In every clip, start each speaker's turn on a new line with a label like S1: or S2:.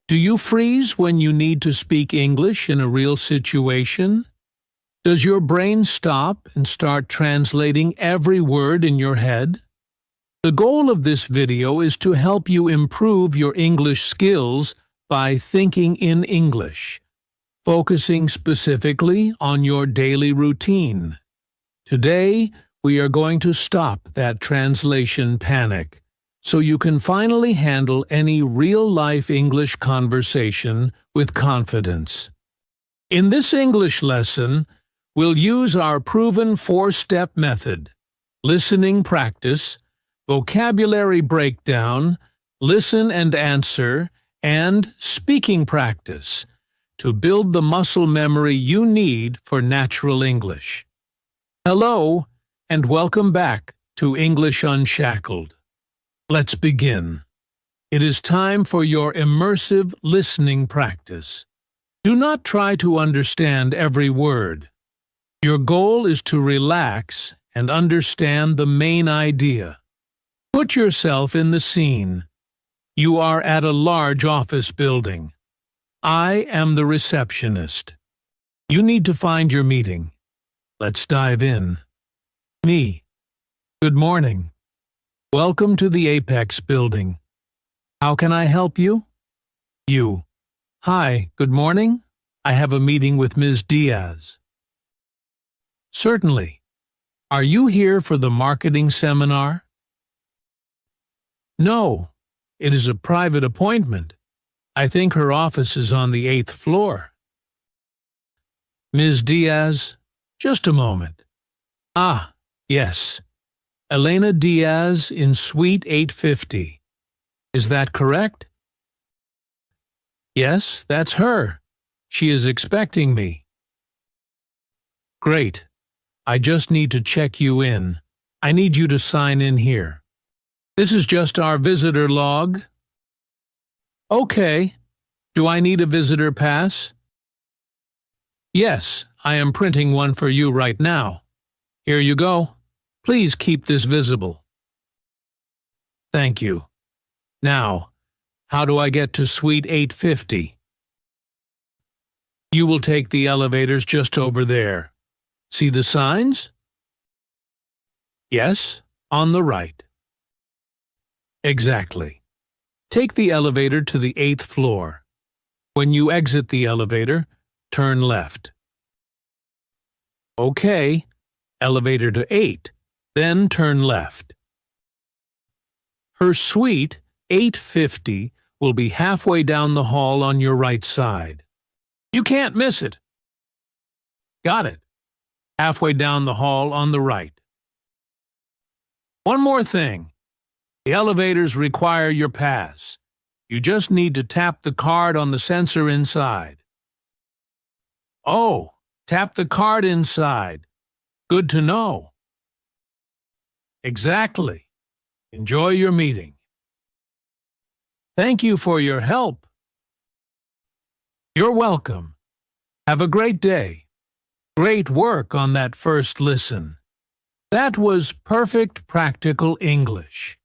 S1: Do you freeze when you need to speak English in a real situation? Does your brain stop and start translating every word in your head? The goal of this video is to help you improve your English skills by thinking in English, focusing specifically on your daily routine. Today, we are going to stop that translation panic, so you can finally handle any real-life English conversation with confidence. In this English lesson, we'll use our proven four-step method: listening practice, vocabulary breakdown, listen and answer, and speaking practice to build the muscle memory you need for natural English. Hello, and welcome back to English Unshackled. Let's begin. It is time for your immersive listening practice. Do not try to understand every word. Your goal is to relax and understand the main idea. Put yourself in the scene. You are at a large office building. I am the receptionist. You need to find your meeting. Let's dive in. Me. Good morning. Welcome to the Apex building. How can I help you? You. Hi, good morning. I have a meeting with Ms. Diaz. Certainly. Are you here for the marketing seminar? No, it is a private appointment. I think her office is on the 8th floor. Ms. Diaz, just a moment. Ah, yes. Elena Diaz in Suite 850. Is that correct? Yes, that's her. She is expecting me. Great. I just need to check you in. I need you to sign in here. This is just our visitor log. Okay. Do I need a visitor pass? Yes, I am printing one for you right now. Here you go. Please keep this visible. Thank you. Now, how do I get to Suite 850? You will take the elevators just over there. See the signs? Yes, on the right. Exactly. Take the elevator to the 8th floor. When you exit the elevator, turn left. Okay, elevator to 8, then turn left. Her suite, 850, will be halfway down the hall on your right side. You can't miss it. Got it. Halfway down the hall on the right. One more thing. The elevators require your pass. You just need to tap the card on the sensor inside. Oh, tap the card inside. Good to know. Exactly. Enjoy your meeting. Thank you for your help. You're welcome. Have a great day. Great work on that first listen. That was perfect practical English.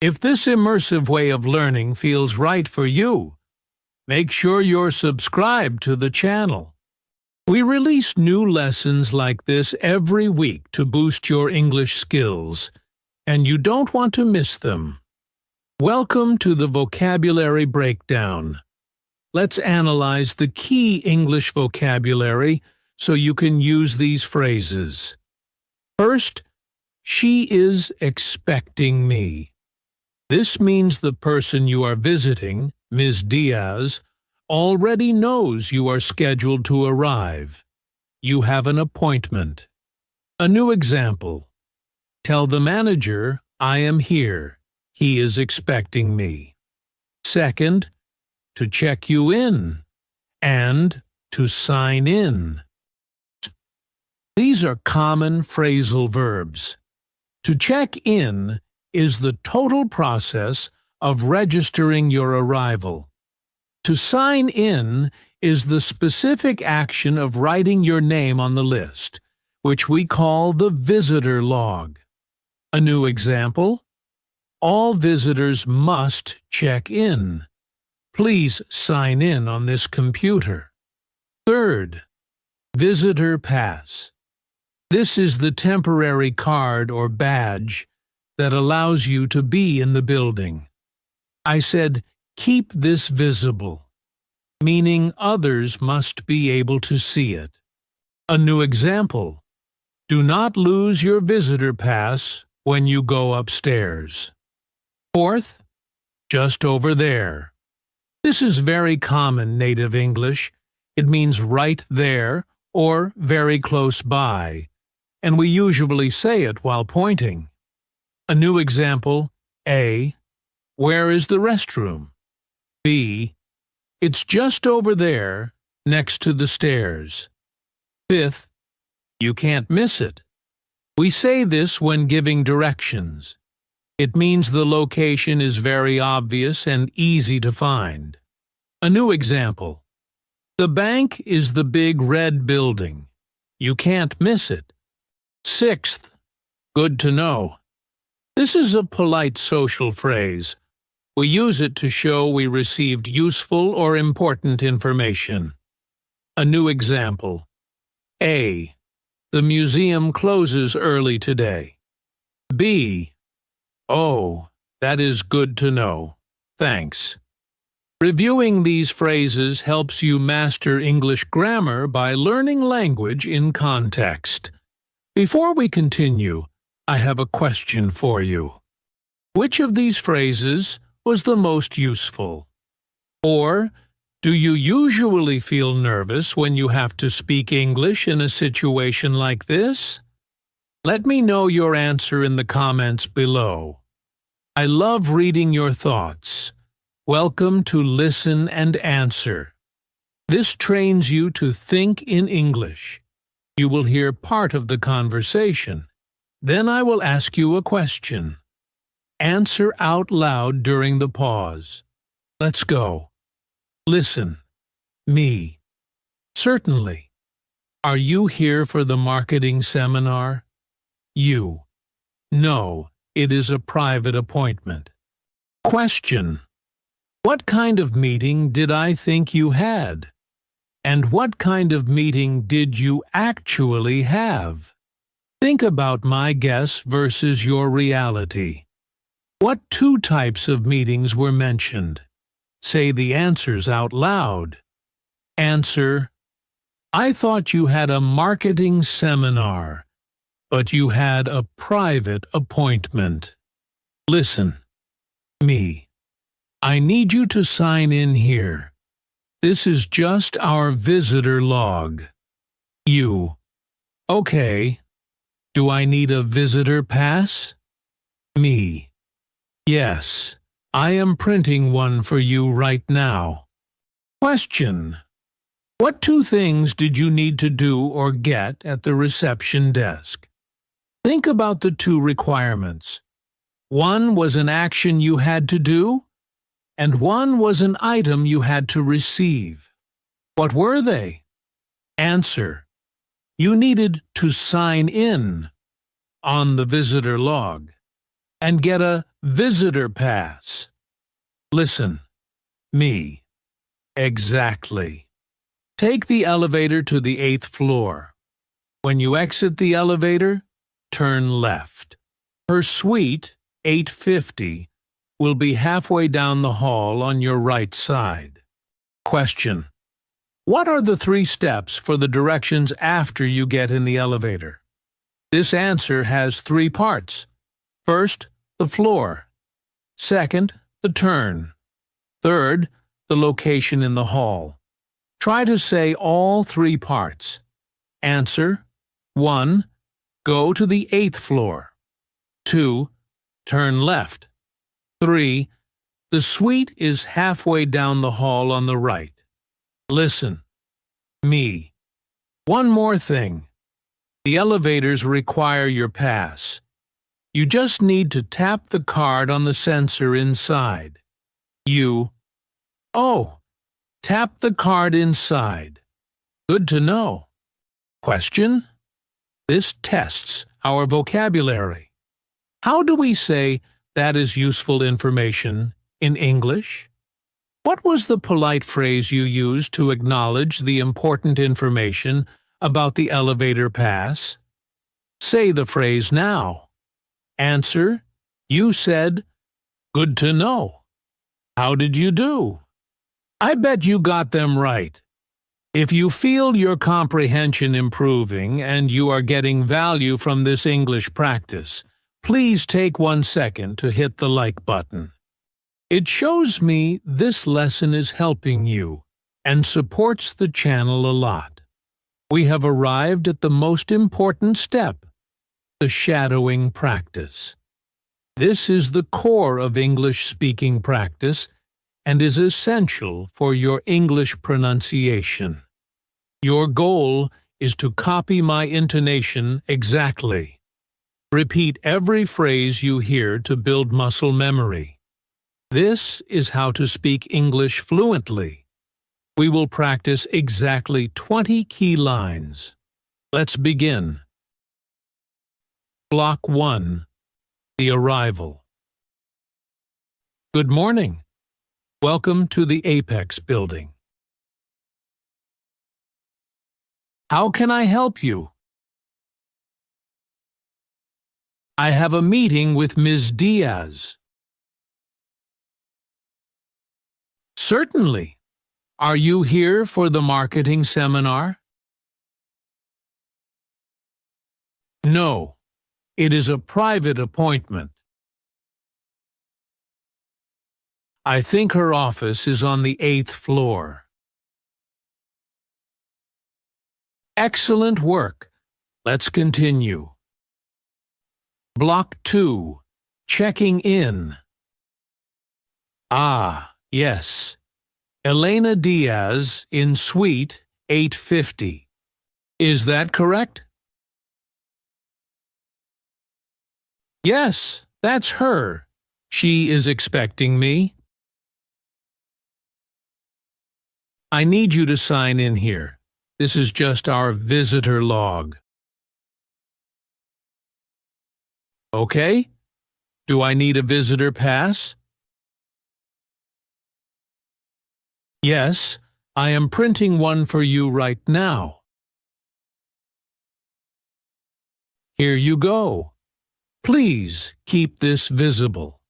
S1: If this immersive way of learning feels right for you, make sure you're subscribed to the channel. We release new lessons like this every week to boost your English skills, and you don't want to miss them. Welcome to the vocabulary breakdown. Let's analyze the key English vocabulary so you can use these phrases. First, she is expecting me. This means the person you are visiting, Ms. Diaz, already knows you are scheduled to arrive. You have an appointment. A new example. Tell the manager, I am here. He is expecting me. Second, to check you in, and to sign in. These are common phrasal verbs. To check in is the total process of registering your arrival. To sign in is the specific action of writing your name on the list, which we call the visitor log. A new example: all visitors must check in. Please sign in on this computer. Third, visitor pass. This is the temporary card or badge that allows you to be in the building. I said, keep this visible, meaning others must be able to see it. A new example. Do not lose your visitor pass when you go upstairs. Fourth, just over there. This is very common native English. It means right there or very close by, and we usually say it while pointing. A new example. A. Where is the restroom? B. It's just over there, next to the stairs. Fifth, you can't miss it. We say this when giving directions. It means the location is very obvious and easy to find. A new example. The bank is the big red building. You can't miss it. Sixth, good to know. This is a polite social phrase. We use it to show we received useful or important information. A new example. A. The museum closes early today. B. Oh, that is good to know. Thanks. Reviewing these phrases helps you master English grammar by learning language in context. Before we continue, I have a question for you. Which of these phrases was the most useful? Or, do you usually feel nervous when you have to speak English in a situation like this? Let me know your answer in the comments below. I love reading your thoughts. Welcome to Listen and Answer. This trains you to think in English. You will hear part of the conversation. Then I will ask you a question. Answer out loud during the pause. Let's go. Listen. Me. Certainly. Are you here for the marketing seminar? You. No, it is a private appointment. Question. What kind of meeting did I think you had? And what kind of meeting did you actually have? Think about my guess versus your reality. What two types of meetings were mentioned? Say the answers out loud. Answer. I thought you had a marketing seminar, but you had a private appointment. Listen. Me. I need you to sign in here. This is just our visitor log. You. Okay. Do I need a visitor pass? Me. Yes. I am printing one for you right now. Question. What two things did you need to do or get at the reception desk? Think about the two requirements. One was an action you had to do, and one was an item you had to receive. What were they? Answer. You needed to sign in on the visitor log and get a visitor pass. Listen. Me. Exactly. Take the elevator to the 8th floor. When you exit the elevator, turn left. Her suite, 850, will be halfway down the hall on your right side. Question. What are the 3 steps for the directions after you get in the elevator? This answer has 3 parts. First, the floor. Second, the turn. Third, the location in the hall. Try to say all 3 parts. Answer. 1. Go to the 8th floor. 2. Turn left. 3. The suite is halfway down the hall on the right. Listen. Me. One more thing. The elevators require your pass. You just need to tap the card on the sensor inside. You. Oh. Tap the card inside. Good to know. Question? This tests our vocabulary. How do we say that is useful information in English? What was the polite phrase you used to acknowledge the important information about the elevator pass? Say the phrase now. Answer: you said, "Good to know." How did you do? I bet you got them right. If you feel your comprehension improving and you are getting value from this English practice, please take 1 second to hit the like button. It shows me this lesson is helping you and supports the channel a lot. We have arrived at the most important step, the shadowing practice. This is the core of English speaking practice and is essential for your English pronunciation. Your goal is to copy my intonation exactly. Repeat every phrase you hear to build muscle memory. This is how to speak English fluently. We will practice exactly 20 key lines. Let's begin. Block 1. The arrival. Good morning. Welcome to the Apex building. How can I help you? I have a meeting with Ms. Diaz. Certainly. Are you here for the marketing seminar? No. It is a private appointment. I think her office is on the 8th floor. Excellent work. Let's continue. Block 2. Checking in. Ah, yes. Elena Diaz in suite 850. Is that correct? Yes, that's her. She is expecting me. I need you to sign in here. This is just our visitor log. Okay? Do I need a visitor pass? Yes, I am printing one for you right now. Here you go. Please keep this visible.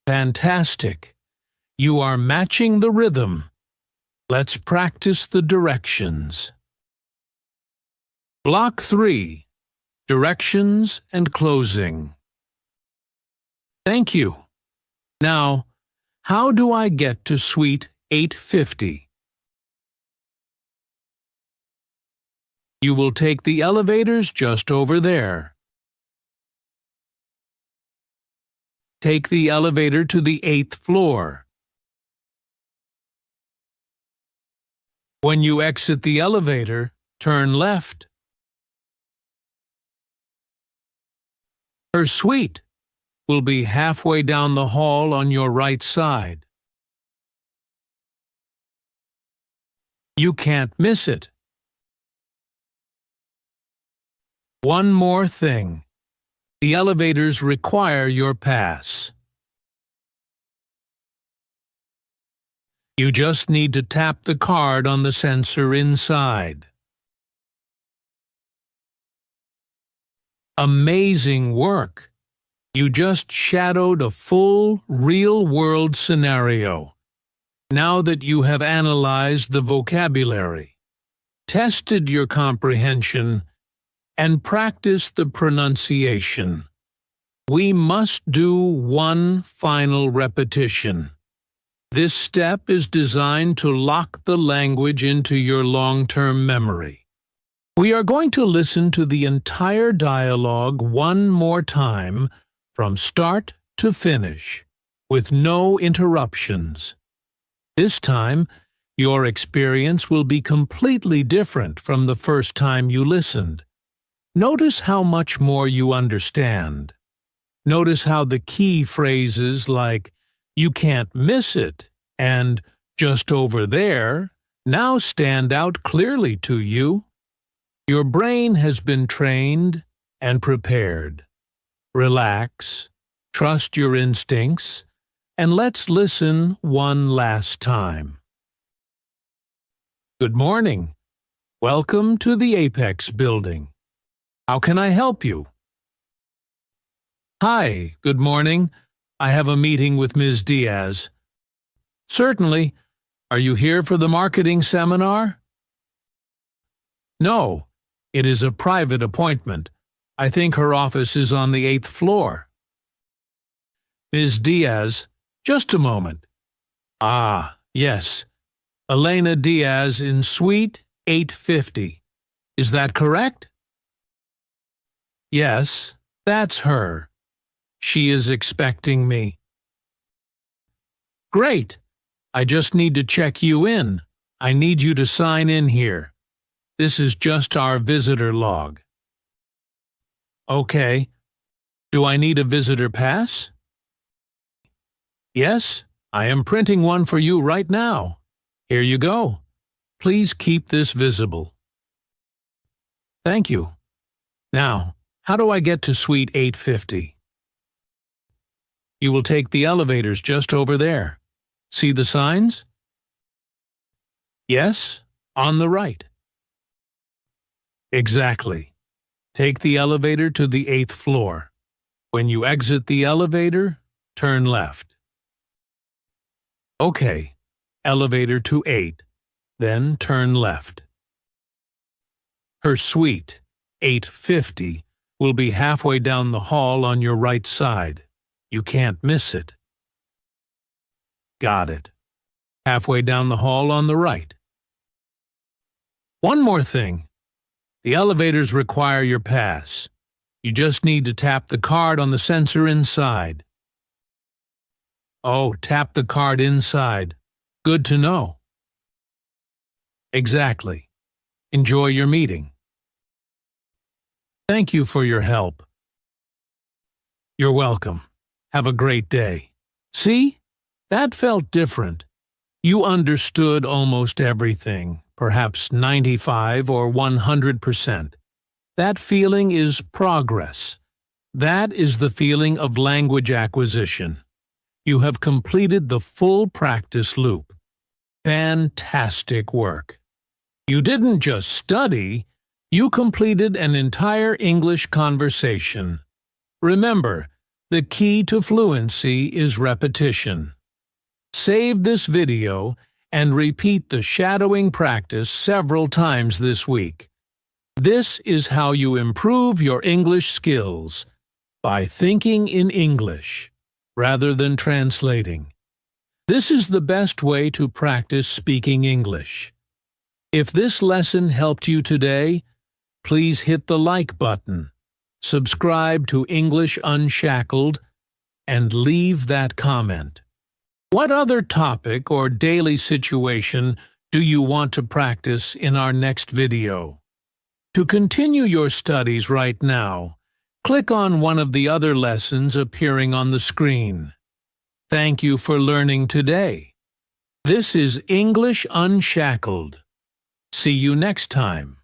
S1: Fantastic. You are matching the rhythm. Let's practice the directions. Block 3. Directions and closing. Thank you. Now, how do I get to suite 850? You will take the elevators just over there. Take the elevator to the 8th floor. When you exit the elevator, turn left. Her suite will be halfway down the hall on your right side. You can't miss it. One more thing. The elevators require your pass. You just need to tap the card on the sensor inside. Amazing work! You just shadowed a full, real-world scenario. Now that you have analyzed the vocabulary, tested your comprehension, and practiced the pronunciation, we must do one final repetition. This step is designed to lock the language into your long-term memory. We are going to listen to the entire dialogue one more time, from start to finish, with no interruptions. This time, your experience will be completely different from the first time you listened. Notice how much more you understand. Notice how the key phrases like "you can't miss it" and "just over there" now stand out clearly to you. Your brain has been trained and prepared. Relax, trust your instincts, and let's listen one last time. Good morning. Welcome to the Apex building. How can I help you? Hi, good morning. I have a meeting with Ms. Diaz. Certainly. Are you here for the marketing seminar? No, it is a private appointment. I think her office is on the 8th floor. Ms. Diaz, just a moment. Ah, yes. Elena Diaz in suite 850. Is that correct? Yes, that's her. She is expecting me. Great. I just need to check you in. I need you to sign in here. This is just our visitor log. Okay. Do I need a visitor pass? Yes, I am printing one for you right now. Here you go. Please keep this visible. Thank you. Now, how do I get to suite 850? You will take the elevators just over there. See the signs? Yes, on the right. Exactly. Take the elevator to the 8th floor. When you exit the elevator, turn left. Okay, elevator to 8, then turn left. Her suite, 850, will be halfway down the hall on your right side. You can't miss it. Got it. Halfway down the hall on the right. One more thing. The elevators require your pass. You just need to tap the card on the sensor inside. Oh, tap the card inside. Good to know. Exactly. Enjoy your meeting. Thank you for your help. You're welcome. Have a great day. See? That felt different. You understood almost everything, perhaps 95 or 100%. That feeling is progress. That is the feeling of language acquisition. You have completed the full practice loop. Fantastic work. You didn't just study, you completed an entire English conversation. Remember, the key to fluency is repetition. Save this video and repeat the shadowing practice several times this week. This is how you improve your English skills, by thinking in English rather than translating. This is the best way to practice speaking English. If this lesson helped you today, please hit the like button, subscribe to English Unshackled, and leave that comment. What other topic or daily situation do you want to practice in our next video? To continue your studies right now, click on one of the other lessons appearing on the screen. Thank you for learning today. This is English Unshackled. See you next time.